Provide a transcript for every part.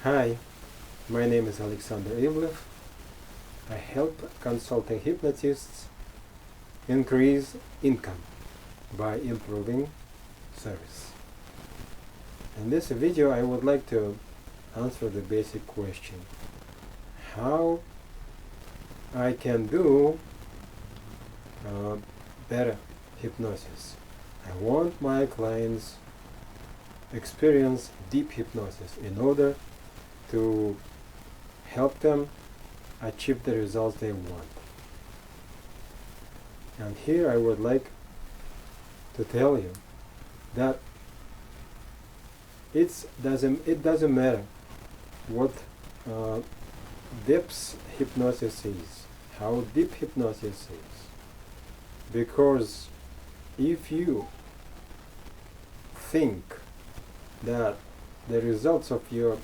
Hi, my name is Alexander Ivlev. I help consulting hypnotists increase income by improving service. In this video, I would like to answer the basic question: how I can do better hypnosis. I want my clients experience deep hypnosis in order to help them achieve the results they want. And here I would like to tell you that it doesn't matter what depth hypnosis is, how deep hypnosis is, because if you think that the results of your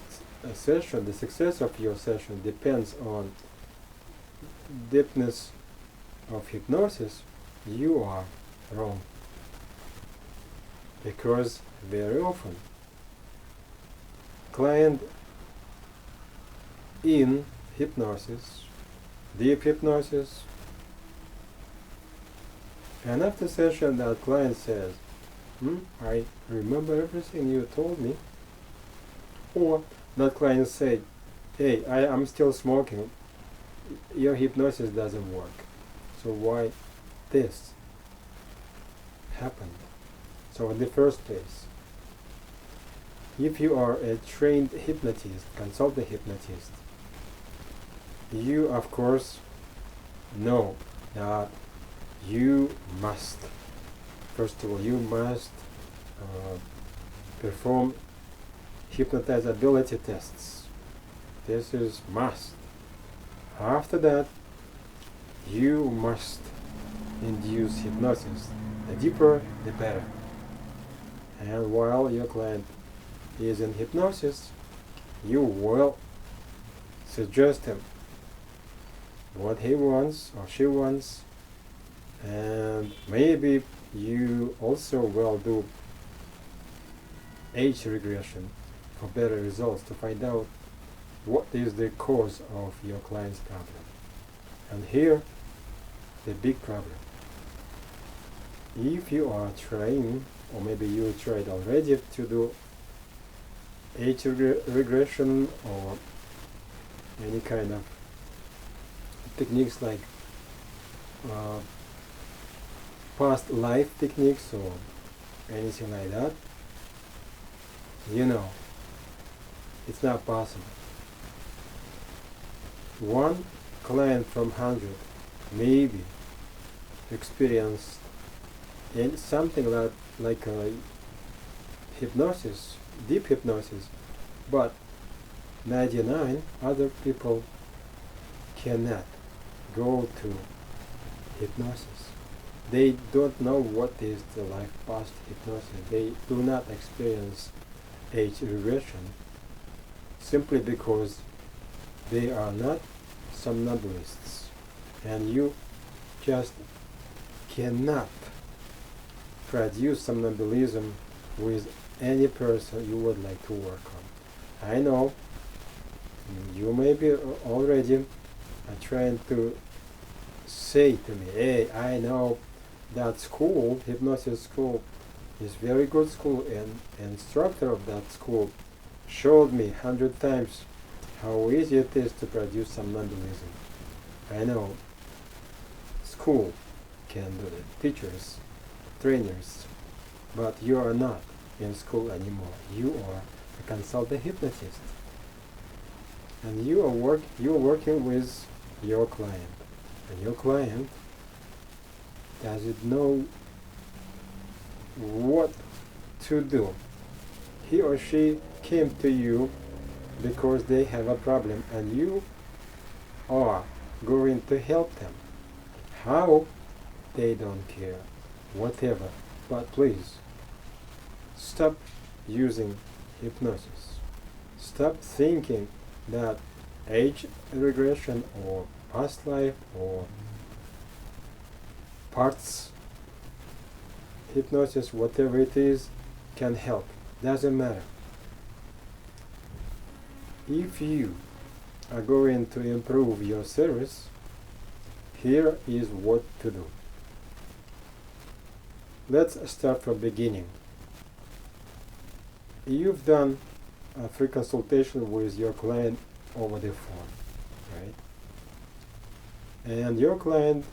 session, the success of your session depends on deepness of hypnosis, you are wrong. Because very often client in hypnosis, deep hypnosis, and after session that client says, I remember everything you told me, or that client said, hey, I'm still smoking, your hypnosis doesn't work. So why this happened? So in the first place, if you are a trained hypnotist, consultant hypnotist, you of course know that you must, first of all, you must perform hypnotizability tests. This is must. After that, you must induce hypnosis. The deeper, the better. And while your client is in hypnosis, you will suggest him what he wants or she wants, and maybe you also will do age regression for better results to find out what is the cause of your client's problem. And here, the big problem. If you are trying, or maybe you tried already to do age regression or any kind of techniques like past life techniques or anything like that, you know, it's not possible. One client from 100 maybe experienced something like hypnosis, deep hypnosis, but 99 other people cannot go to hypnosis. They don't know what is the life past hypnosis. They do not experience age regression simply because they are not somnambulists, and you just cannot produce somnambulism with any person you would like to work on. I know you may be already trying to say to me, hey, I know that school, hypnosis school, is very good school, and instructor of that school showed me 100 times how easy it is to produce somnambulism. I know school can do it, teachers, trainers, but you are not in school anymore. You are a consultant hypnotist, and you are working with your client, and your client doesn't know what to do. He or she came to you because they have a problem, and you are going to help them. How? They don't care. Whatever. But please, stop using hypnosis. Stop thinking that age regression or past life or parts hypnosis, whatever it is, can help. Doesn't matter. if you are going to improve your service, here is what to do. Let's start from beginning. You've done a free consultation with your client over the phone, right? And your client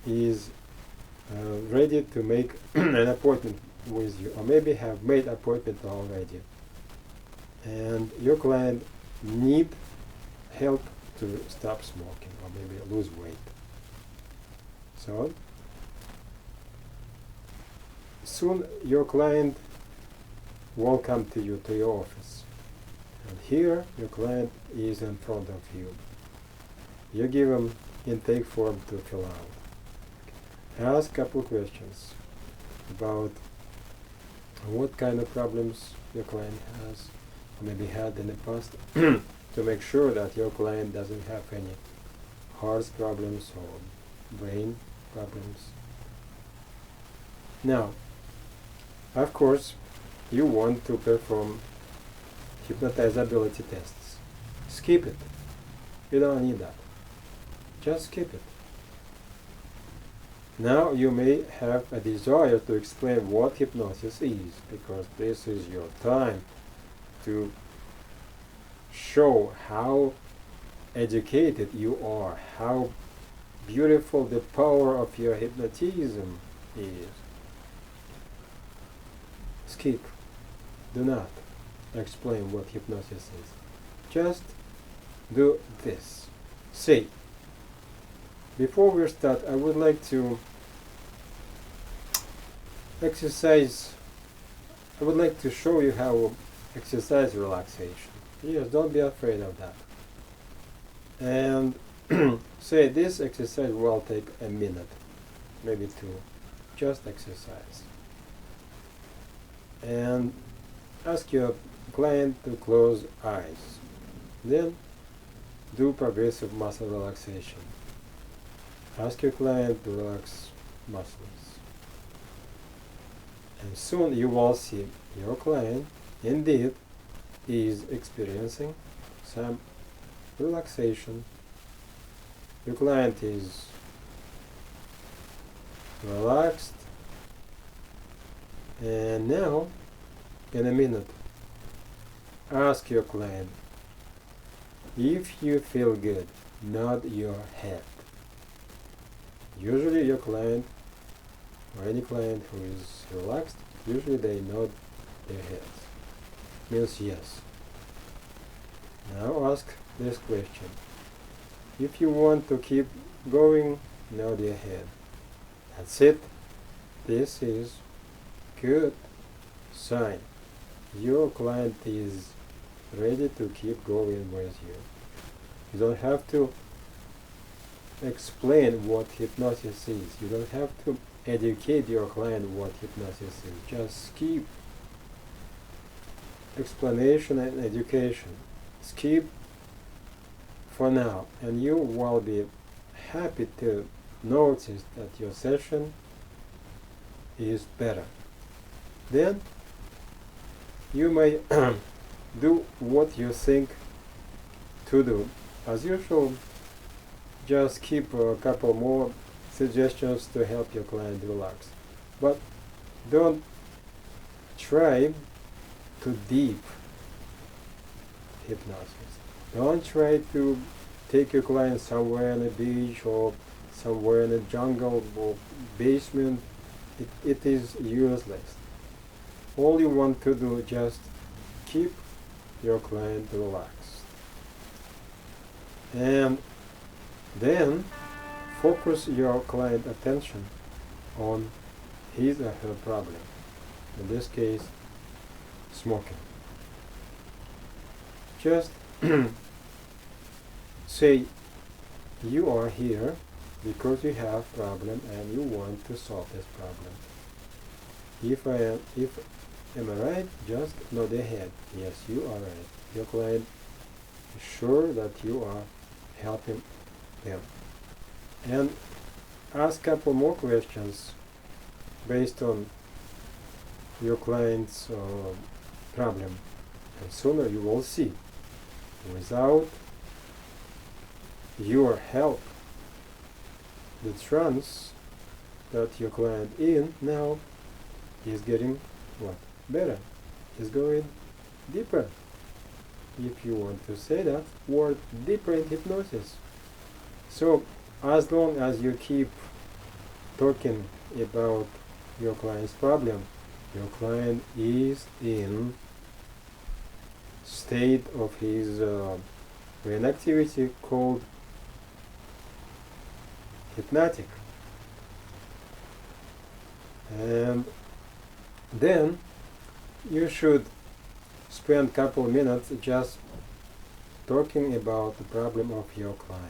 is ready to make an appointment with you, or maybe have made appointment already. And your client need help to stop smoking or maybe lose weight. So soon your client will come to you to your office, and here your client is in front of you. You give him intake form to fill out. Ask a couple questions about what kind of problems your client has, or maybe had in the past, to make sure that your client doesn't have any heart problems or brain problems. Now, of course, you want to perform hypnotizability tests. Skip it. You don't need that. Just skip it. Now you may have a desire to explain what hypnosis is, because this is your time to show how educated you are, how beautiful the power of your hypnotism is. Skip. Do not explain what hypnosis is. Just do this. Say, before we start, I would like to exercise. I would like to show you how exercise relaxation. Yes, don't be afraid of that. And say this exercise will take a minute, maybe two. Just exercise. And ask your client to close eyes. Then do progressive muscle relaxation. Ask your client to relax muscles. And soon you will see your client indeed is experiencing some relaxation. Your client is relaxed. And now, in a minute, ask your client, if you feel good, nod your head. Usually your client, or any client who is relaxed, usually they nod their heads. Means yes. Now ask this question. If you want to keep going, nod your head. That's it. This is good sign. Your client is ready to keep going with you. You don't have to explain what hypnosis is. You don't have to educate your client what hypnosis is. Just skip explanation and education. Skip for now, and you will be happy to notice that your session is better. Then you may do what you think to do. As usual, just keep a couple more suggestions to help your client relax. But don't try to deep hypnosis. Don't try to take your client somewhere on a beach or somewhere in a jungle or basement. It is useless. All you want to do is just keep your client relaxed. And then focus your client attention on his or her problem. In this case, smoking. Just say you are here because you have a problem and you want to solve this problem. If am I right? Just nod your head. Yes, you are right. Your client is sure that you are helping them. And ask a couple more questions based on your client's problem. and sooner you will see. Without your help, the trance that your client in now is getting what? Better. Is going deeper. If you want to say that word, deeper in hypnosis. So as long as you keep talking about your client's problem, your client is in state of his brain activity called hypnotic. And then you should spend a couple of minutes just talking about the problem of your client.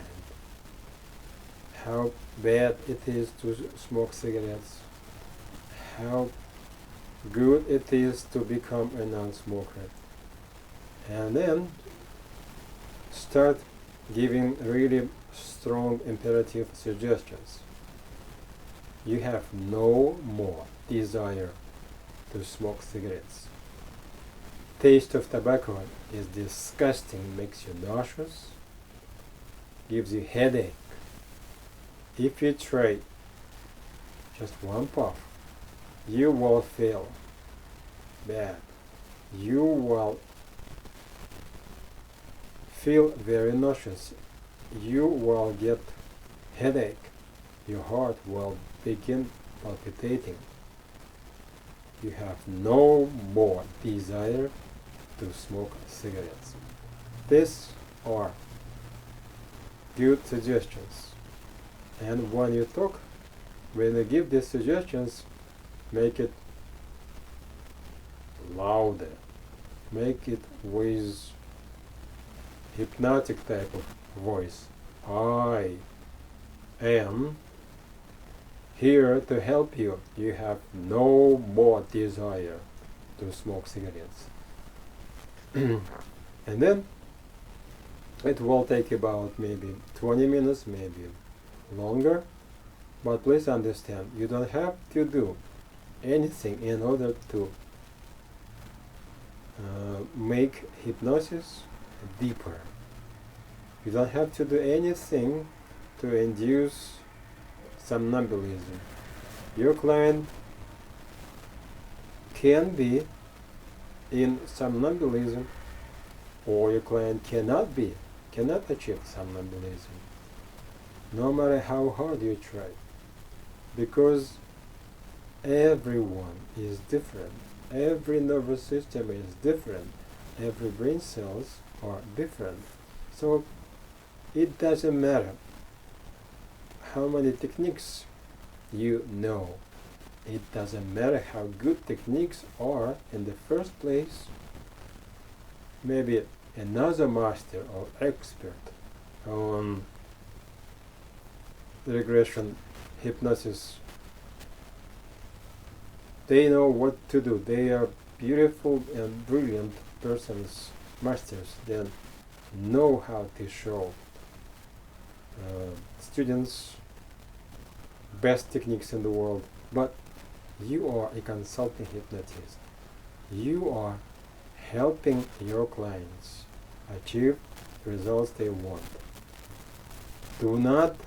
How bad it is to smoke cigarettes. How good it is to become a non-smoker. And then start giving really strong imperative suggestions. You have no more desire to smoke cigarettes. Taste of tobacco is disgusting, makes you nauseous, gives you headache. If you try just one puff, you will feel bad. You will feel very nauseous. You will get headache. Your heart will begin palpitating. You have no more desire to smoke cigarettes. These are good suggestions. And when you talk, when you give these suggestions, make it louder. Make it with hypnotic type of voice. I am here to help you. You have no more desire to smoke cigarettes. And then it will take about maybe 20 minutes, maybe longer. But please understand, you don't have to do anything in order to make hypnosis deeper. You don't have to do anything to induce somnambulism. Your client can be in somnambulism, or your client cannot achieve somnambulism, no matter how hard you try, because everyone is different. Every nervous system is different. Every brain cells are different. So it doesn't matter how many techniques you know. It doesn't matter how good techniques are in the first place. Maybe another master or expert on regression hypnosis, they know what to do. They are beautiful and brilliant persons, masters. They know how to show students best techniques in the world. But you are a consulting hypnotist. You are helping your clients achieve results they want. Do not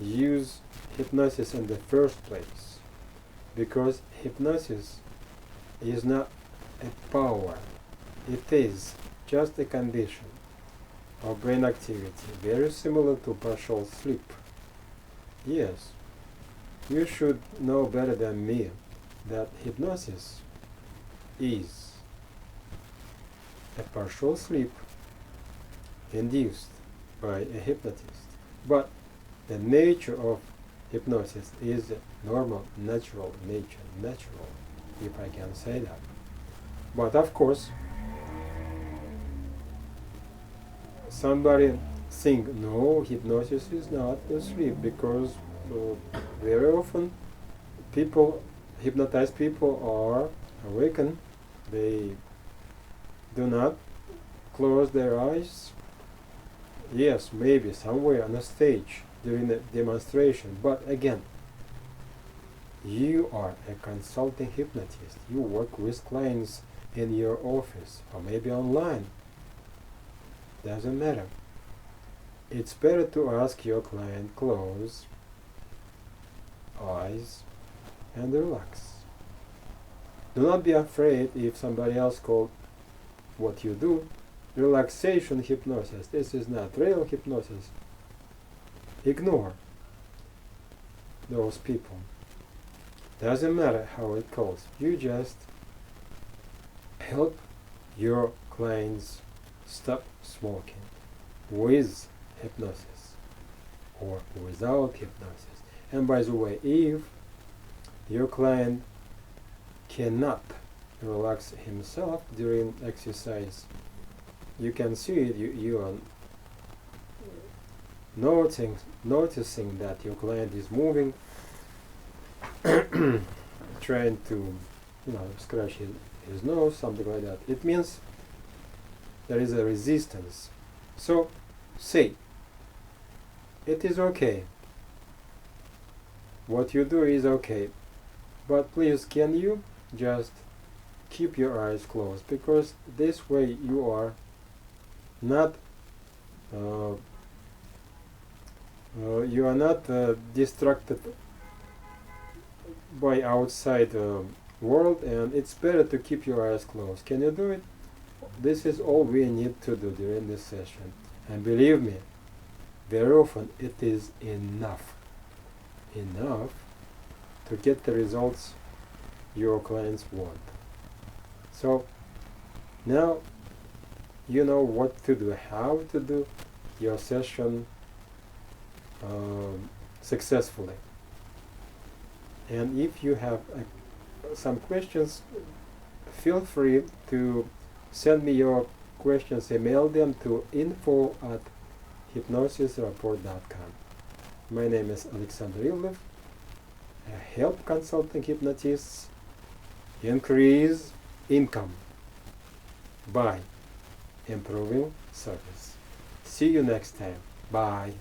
use hypnosis in the first place, because hypnosis is not a power. It is just a condition of brain activity, very similar to partial sleep. Yes, you should know better than me that hypnosis is a partial sleep induced by a hypnotist. But the nature of hypnosis is normal, natural nature, natural, if I can say that. But of course, somebody think, no, hypnosis is not asleep, because very often hypnotized people are awakened. They do not close their eyes. Yes, maybe somewhere on a stage during a demonstration, but again, you are a consulting hypnotist. You work with clients in your office or maybe online. Doesn't matter. It's better to ask your client close eyes and relax. Do not be afraid if somebody else called what you do relaxation hypnosis. This is not real hypnosis. Ignore those people. Doesn't matter how it calls. You just help your clients stop smoking with hypnosis or without hypnosis. And by the way, if your client cannot relax himself during exercise, you can see it. You are noticing that your client is moving, trying to, scratch his nose, something like that. It means there is a resistance. So say, it is okay. What you do is okay. But please, can you just keep your eyes closed? Because this way you are not distracted by outside world, and it's better to keep your eyes closed. Can you do it? This is all we need to do during this session, and believe me, very often it is enough to get the results your clients want. So now you know what to do, how to do your session successfully. And if you have some questions, feel free to send me your questions, email them to info@hypnosisreport.com. My name is Alexander Ivlev. I help consulting hypnotists increase income by improving service. See you next time. Bye.